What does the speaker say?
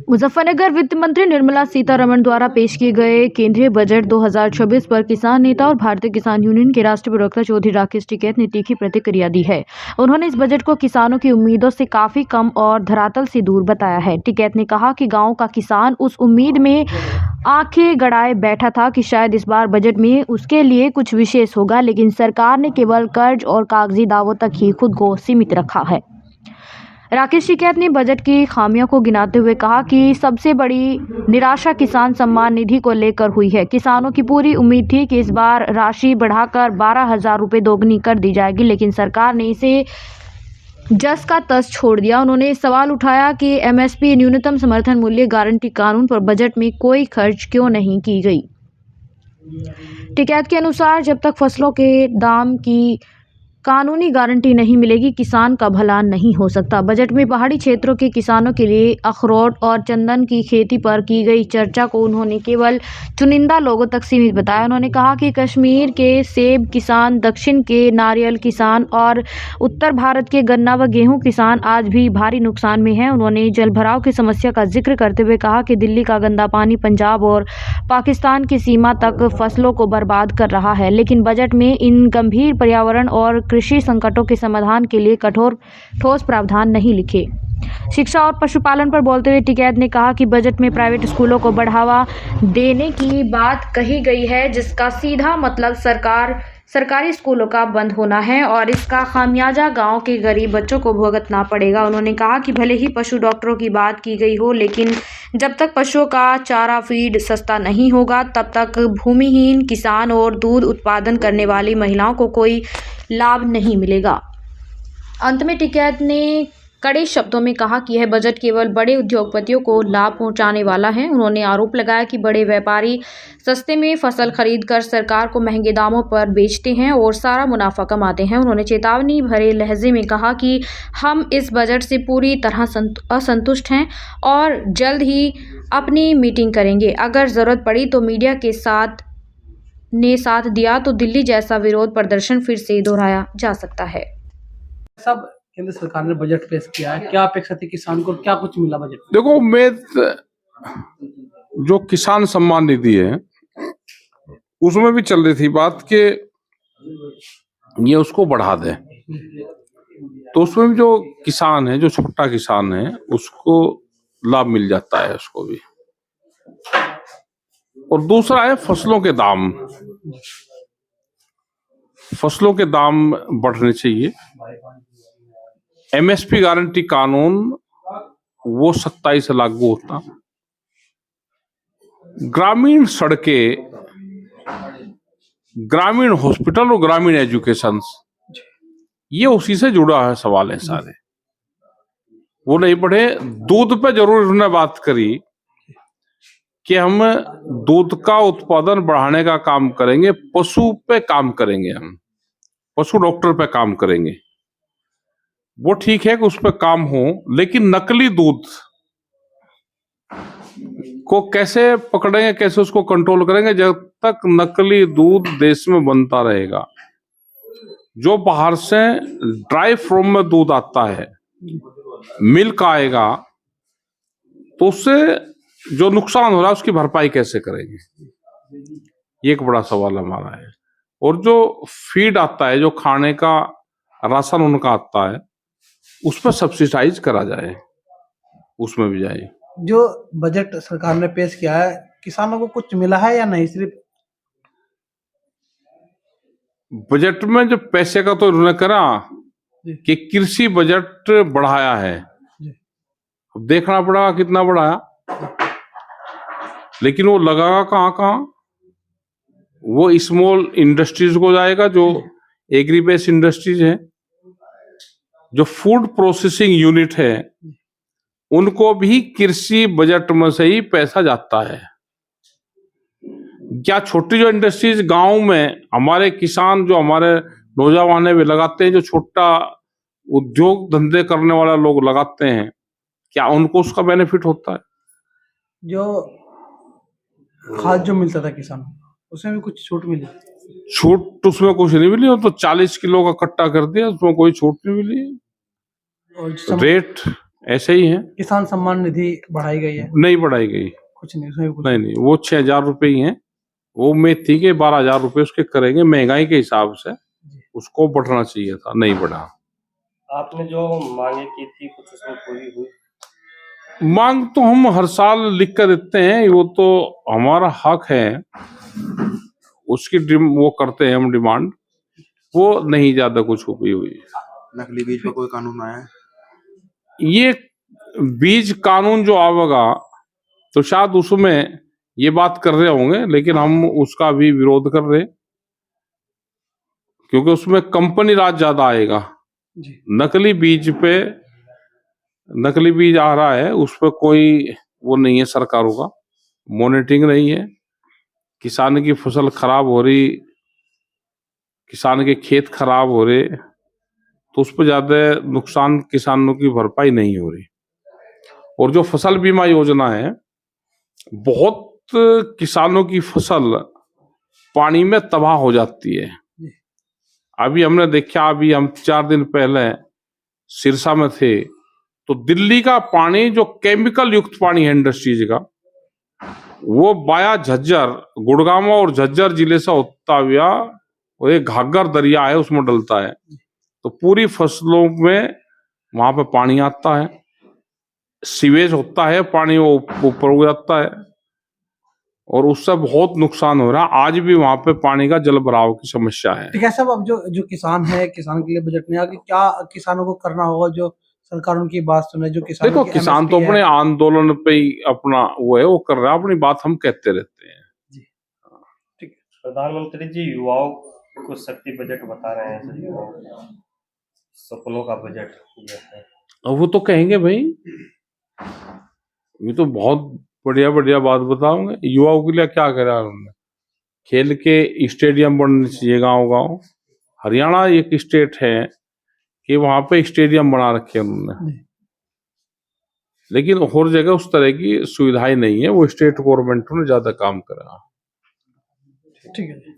मुजफ्फरनगर वित्त मंत्री निर्मला सीतारमण द्वारा पेश किए गए केंद्रीय बजट 2026 पर किसान नेता और भारतीय किसान यूनियन के राष्ट्रीय प्रवक्ता चौधरी राकेश टिकैत ने तीखी प्रतिक्रिया दी है। उन्होंने इस बजट को किसानों की उम्मीदों से काफी कम और धरातल से दूर बताया है। टिकैत ने कहा कि गांव का किसान उस उम्मीद में आंखें गड़ाए बैठा था कि शायद इस बार बजट में उसके लिए कुछ विशेष होगा, लेकिन सरकार ने केवल कर्ज और कागजी दावों तक ही खुद को सीमित रखा है। राकेश टिकैत ने बजट की खामियों को गिनाते हुए कहा कि सबसे बड़ी निराशा किसान सम्मान निधि को लेकर हुई है। किसानों की पूरी उम्मीद थी कि इस बार राशि बढ़ाकर 12,000 रुपये दोगुनी कर दी जाएगी, लेकिन सरकार ने इसे जस का तस छोड़ दिया। उन्होंने सवाल उठाया कि एमएसपी न्यूनतम समर्थन मूल्य गारंटी कानून पर बजट में कोई खर्च क्यों नहीं की गई। टिकैत के अनुसार जब तक फसलों के दाम की कानूनी गारंटी नहीं मिलेगी, किसान का भला नहीं हो सकता। बजट में पहाड़ी क्षेत्रों के किसानों के लिए अखरोट और चंदन की खेती पर की गई चर्चा को उन्होंने केवल चुनिंदा लोगों तक सीमित बताया। उन्होंने कहा कि कश्मीर के सेब किसान, दक्षिण के नारियल किसान और उत्तर भारत के गन्ना व गेहूं किसान आज भी भारी नुकसान में हैं। उन्होंने जलभराव की समस्या का जिक्र करते हुए कहा कि दिल्ली का गंदा पानी पंजाब और पाकिस्तान की सीमा तक फसलों को बर्बाद कर रहा है, लेकिन बजट में इन गंभीर पर्यावरण और कृषि संकटों के समाधान के लिए ठोस प्रावधान नहीं लिखे। शिक्षा और पशुपालन पर बोलते हुए टिकैत ने कहा कि बजट में प्राइवेट स्कूलों को बढ़ावा देने की बात कही गई है, जिसका सीधा मतलब सरकारी स्कूलों का बंद होना है और इसका खामियाजा गांव के गरीब बच्चों को भुगतना पड़ेगा। उन्होंने कहा कि भले ही पशु डॉक्टरों की बात की गई हो, लेकिन जब तक पशुओं का चारा फीड सस्ता नहीं होगा, तब तक भूमिहीन किसान और दूध उत्पादन करने वाली महिलाओं को कोई लाभ नहीं मिलेगा। अंत में टिकैत ने कड़े शब्दों में कहा कि यह बजट केवल बड़े उद्योगपतियों को लाभ पहुंचाने वाला है। उन्होंने आरोप लगाया कि बड़े व्यापारी सस्ते में फसल खरीदकर सरकार को महंगे दामों पर बेचते हैं और सारा मुनाफा कमाते हैं। उन्होंने चेतावनी भरे लहजे में कहा कि हम इस बजट से पूरी तरह असंतुष्ट हैं और जल्द ही अपनी मीटिंग करेंगे। अगर जरूरत पड़ी तो मीडिया के साथ दिया तो दिल्ली जैसा विरोध प्रदर्शन फिर से दोहराया जा सकता है। सब केंद्र सरकार ने बजट पेश किया है, क्या अपेक्षा थी किसान को, क्या कुछ मिला बजट में? देखो, जो किसान सम्मान निधि है उसमें भी चल रही थी बात कि ये उसको बढ़ा दे, तो उसमें भी जो किसान है, जो छोटा किसान है, उसको लाभ मिल जाता है उसको भी। और दूसरा है फसलों के दाम। फसलों के दाम बढ़ने चाहिए। एमएसपी गारंटी कानून वो 27 से लागू होता। ग्रामीण सड़कें, ग्रामीण हॉस्पिटल और ग्रामीण एजुकेशन, ये उसी से जुड़ा है सवाल है सारे। वो नहीं पढ़े। दूध पे जरूर उन्होंने बात करी कि हम दूध का उत्पादन बढ़ाने का काम करेंगे, पशु पे काम करेंगे, हम पशु डॉक्टर पे काम करेंगे। वो ठीक है कि उस पर काम हो, लेकिन नकली दूध को कैसे पकड़ेंगे, कैसे उसको कंट्रोल करेंगे जब तक नकली दूध देश में बनता रहेगा। जो बाहर से ड्राई फॉर्म में दूध आता है, मिल्क आएगा, तो उससे जो नुकसान हो रहा है उसकी भरपाई कैसे करेंगे, ये एक बड़ा सवाल हमारा है। और जो फीड आता है, जो खाने का राशन उनका आता है, उस पर सब्सिडाइज करा जाए, उसमें भी जाए। जो बजट सरकार ने पेश किया है, किसानों को कुछ मिला है या नहीं? सिर्फ बजट में जो पैसे का तो उन्होंने करा कि कृषि बजट बढ़ाया है, अब देखना पड़ा कितना बढ़ाया, लेकिन वो लगागा कहाँ? वो स्मॉल इंडस्ट्रीज को जाएगा, जो एग्री बेस्ड इंडस्ट्रीज है, जो फूड प्रोसेसिंग यूनिट है, उनको भी कृषि बजट में से ही पैसा जाता है। क्या छोटी जो इंडस्ट्रीज गांव में हमारे किसान, जो हमारे नौजवान भी लगाते हैं, जो छोटा उद्योग धंधे करने वाले लोग लगाते हैं, क्या उनको उसका बेनिफिट होता है? जो खाद जो मिलता था किसान, उसमें भी कुछ छूट मिली? छूट उसमें कुछ नहीं मिली। वो तो 40 किलो का कट्टा कर दिया, उसमें कोई छूट नहीं मिली। और रेट ऐसे ही है, किसान सम्मान निधि बढ़ाई गई है, नहीं बढ़ाई गई, कुछ नहीं उसमें भी कुछ नहीं वो 6,000 रुपये ही है। वो उम्मीद थी कि 12,000 रुपये उसके करेंगे, महंगाई के हिसाब से उसको बढ़ना चाहिए था, नहीं बढ़ा। आपने जो मांगे की थी कुछ उसमें पूरी हुई? मांग तो हम हर साल लिख कर देते हैं, वो तो हमारा हक है, उसकी वो करते हैं हम डिमांड, वो नहीं ज्यादा कुछ हुई। नकली बीज पर कोई कानून आया है? ये बीज कानून जो आवेगा तो शायद उसमें ये बात कर रहे होंगे, लेकिन हम उसका भी विरोध कर रहे, क्योंकि उसमें कंपनी राज ज्यादा आएगा। जी। नकली बीज पे, नकली बीज आ रहा है उस पर कोई वो नहीं है सरकारों का, मॉनिटरिंग नहीं है, किसान की फसल खराब हो रही, किसान के खेत खराब हो रहे, तो उस पर ज्यादा नुकसान किसानों की भरपाई नहीं हो रही। और जो फसल बीमा योजना है, बहुत किसानों की फसल पानी में तबाह हो जाती है। अभी हमने देखा, अभी हम 4 दिन पहले सिरसा में थे, तो दिल्ली का पानी जो केमिकल युक्त पानी है इंडस्ट्रीज का, वो बाया झज्जर, गुड़गांव और झज्जर जिले से होता हुआ वो एक घाघर दरिया है उसमें डलता है, तो पूरी फसलों में वहां पे पानी आता है, सीवेज होता है, पानी वो ऊपर हो जाता है और उससे बहुत नुकसान हो रहा है। आज भी वहां पे पानी का जल भराव की समस्या है। ठीक है साहब, अब जो किसान है, किसान के लिए बजट में आगे क्या किसानों को करना होगा, जो सरकार उनकी बात सुने, जो किसान देखो, किसान तो अपने आंदोलन पे ही अपना वो है, वो कर रहा है, अपनी बात हम कहते रहते हैं। ठीक है। प्रधानमंत्री जी युवाओं को शक्ति बजट बता रहे हैं, सर, युवाओं का सपनों का बजट ये है। अब वो तो कहेंगे भाई, ये तो बहुत बढ़िया बढ़िया बात बताओगे। युवाओं के लिए क्या करा उन्होंने? खेल के स्टेडियम बनने चाहिए गांव गांव। हरियाणा एक स्टेट है कि वहां पे स्टेडियम बना रखे हैं उन्होंने, लेकिन हर जगह उस तरह की सुविधाएं नहीं है, वो स्टेट गवर्नमेंट ने ज्यादा काम करा। ठीक है।